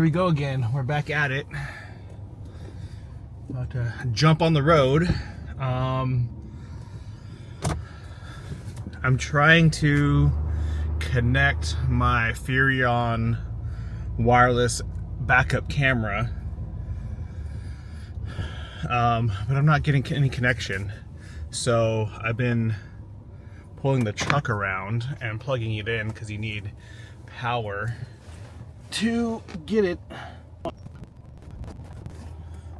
here we go again. We're back at it. About to jump on the road. I'm trying to connect my Furion wireless backup camera, but I'm not getting any connection. So I've been pulling the truck around and plugging it in because you need power to get it.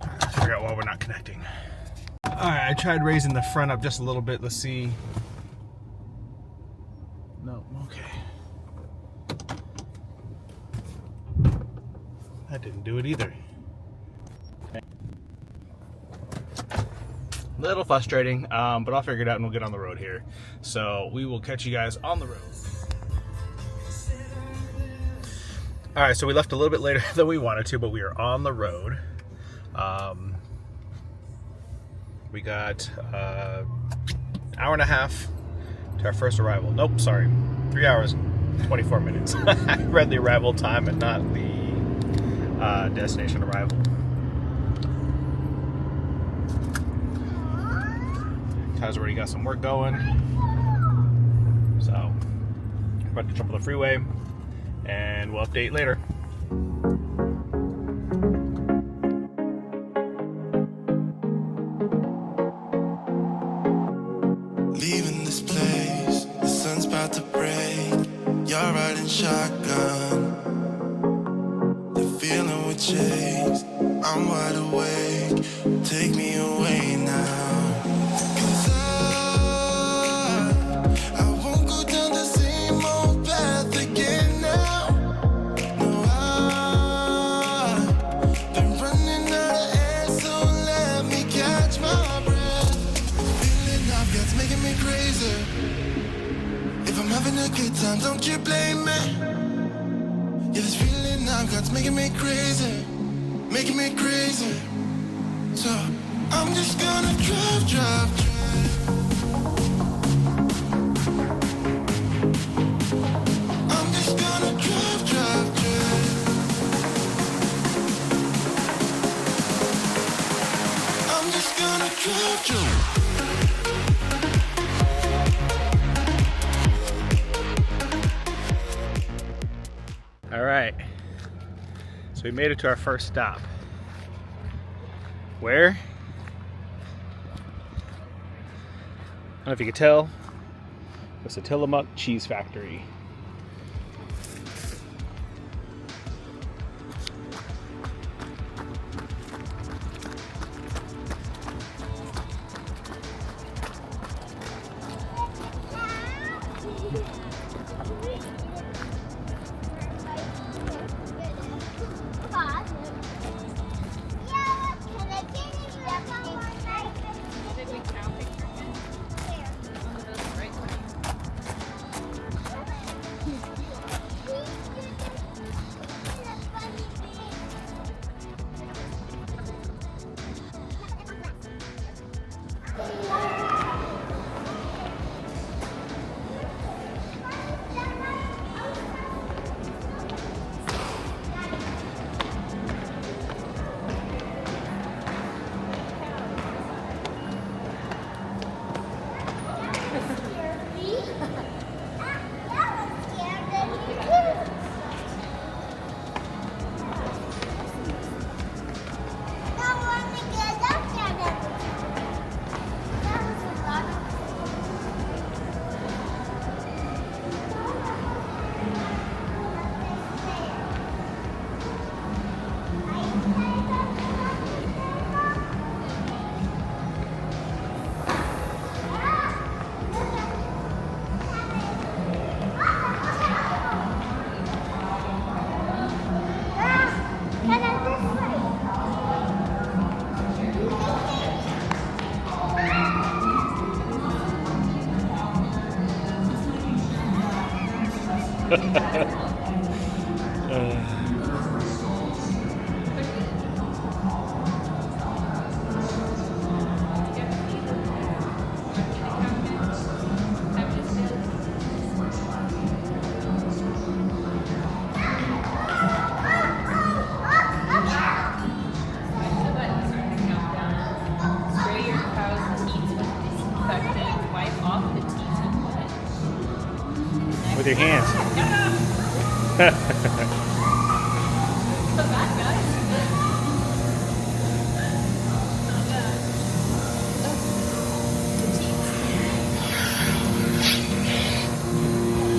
Let's figure out why we're not connecting. Alright, I tried raising the front up just a little bit. Let's see. No, okay. That didn't do it either. A little frustrating, but I'll figure it out and we'll get on the road here. So we will catch you guys on the road. Alright, so we left a little bit later than we wanted to, but we are on the road. We got an hour and a half to our first arrival. Nope, sorry. 3 hours and 24 minutes. I read the arrival time and not the destination arrival. Ty's already got some work going. So, we're about to jump on the freeway and we'll update later. Leaving this place, the sun's about to break. You're riding shotgun. The feeling we chase. I'm wide awake. Take me away now. Don't you blame me? Yeah, this feeling I've got's making me crazy, making me crazy. So I'm just gonna drive. I'm just gonna drive. I'm just gonna drive. Alright, so we made it to our first stop. Where? I don't know if you could tell, it's the Tillamook Cheese Factory. with your hands.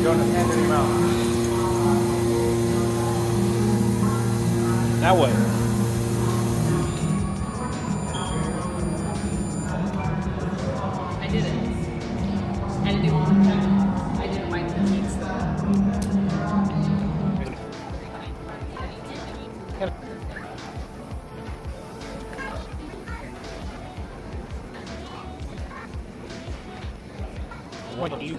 Don't have hand in your mouth. That way. I did it. I didn't do all the time. I didn't mind the meats though. What do you?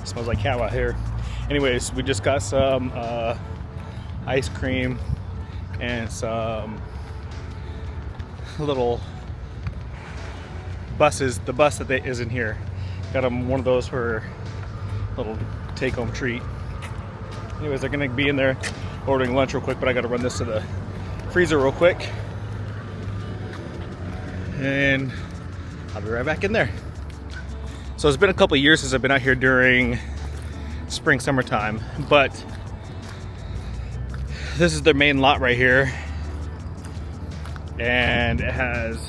Smells like cow out here. Anyways, we just got some ice cream and some little buses. The bus that isn't here. Got them one of those for a little take-home treat. Anyways, they're gonna be in there ordering lunch real quick, but I gotta run this to the freezer real quick. And I'll be right back in there. So it's been a couple of years since I've been out here during spring, summertime, but this is their main lot right here. And it has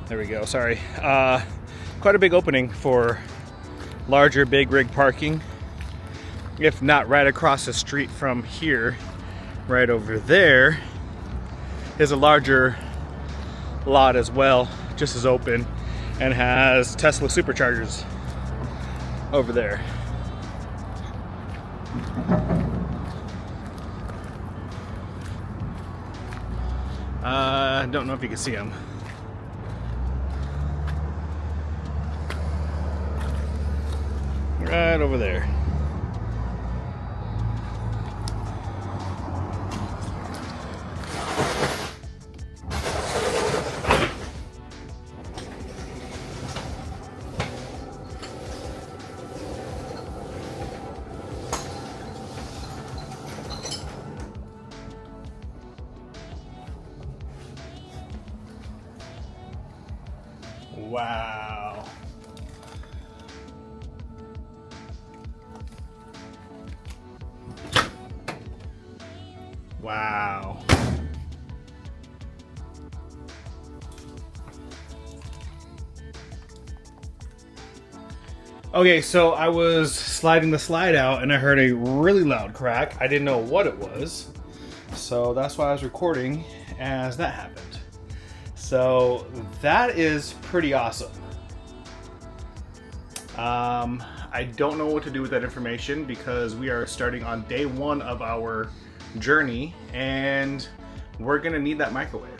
there we go, sorry. Quite a big opening for larger big rig parking. If not right across the street from here, right over there is a larger lot as well, just as open, and has Tesla superchargers over there. I don't know if you can see them. Right over there. Wow. Wow. Okay, so I was sliding the slide out and I heard a really loud crack. I didn't know what it was. So that's why I was recording as that happened. So that is pretty awesome. I don't know what to do with that information because we are starting on day one of our journey and we're gonna need that microwave.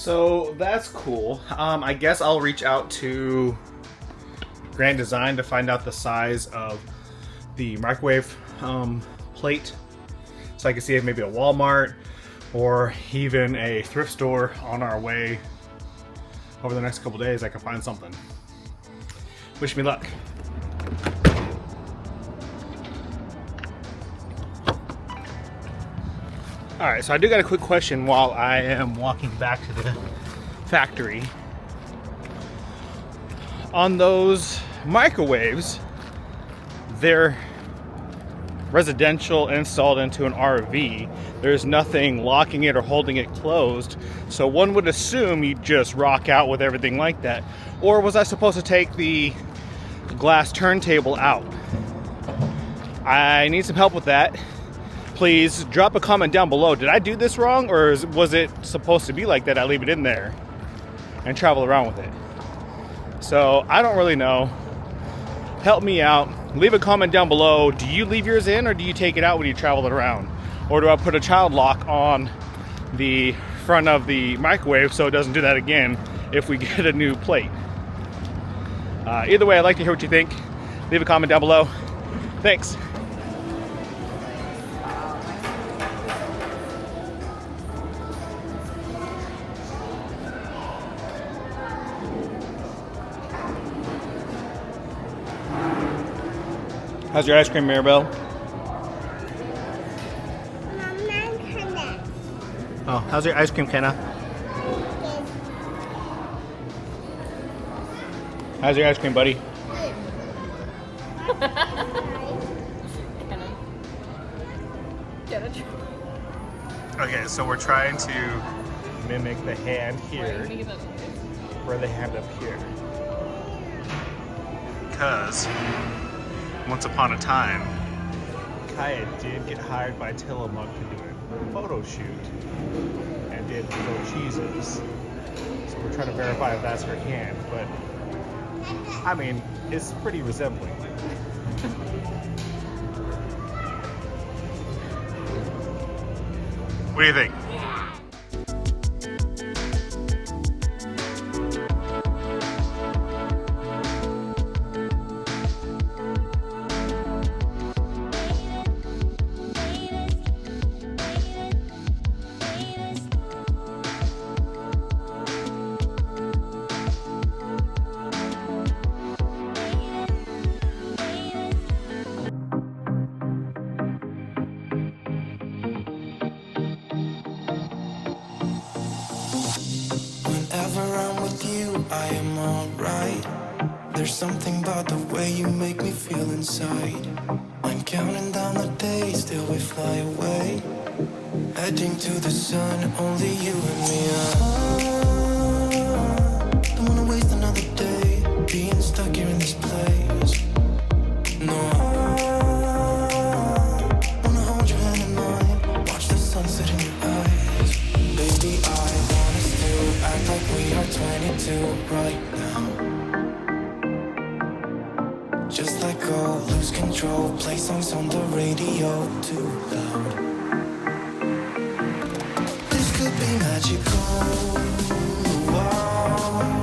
So that's cool. I guess I'll reach out to Grand Design to find out the size of the microwave plate, so I can see if maybe a Walmart or even a thrift store on our way over the next couple days I can find something. Wish me luck. Alright, so I do got a quick question while I am walking back to the factory. On those microwaves, they're residential, installed into an RV. There's nothing locking it or holding it closed, so one would assume you just rock out with everything like that. Or was I supposed to take the glass turntable out? I need some help with that. Please drop a comment down below. Did I do this wrong, or was it supposed to be like that? I leave it in there and travel around with it. So I don't really know. Help me out. Leave a comment down below. Do you leave yours in, or do you take it out when you travel it around? Or do I put a child lock on the front of the microwave so it doesn't do that again if we get a new plate? Either way, I'd like to hear what you think. Leave a comment down below. Thanks. How's your ice cream, Maribel? Oh, how's your ice cream, Kenna? How's your ice cream, buddy? Okay, so we're trying to mimic the hand here, or the hand up here. Because once upon a time, Kaya did get hired by Tillamook to do a photo shoot and did little cheeses. So we're trying to verify if that's her hand, but I mean, it's pretty resembling. What do you think? Whenever I'm with you, I am alright. There's something about the way you make me feel inside. I'm counting down the days till we fly away, heading to the sun, only you and me. Don't wanna waste another day being stuck here in this place. No, wanna hold your hand in mine, watch the sunset in your eyes. Baby, I want us to act like we are 22 right now. Just let go, lose control, play songs on the radio too loud. This could be magical. Wow.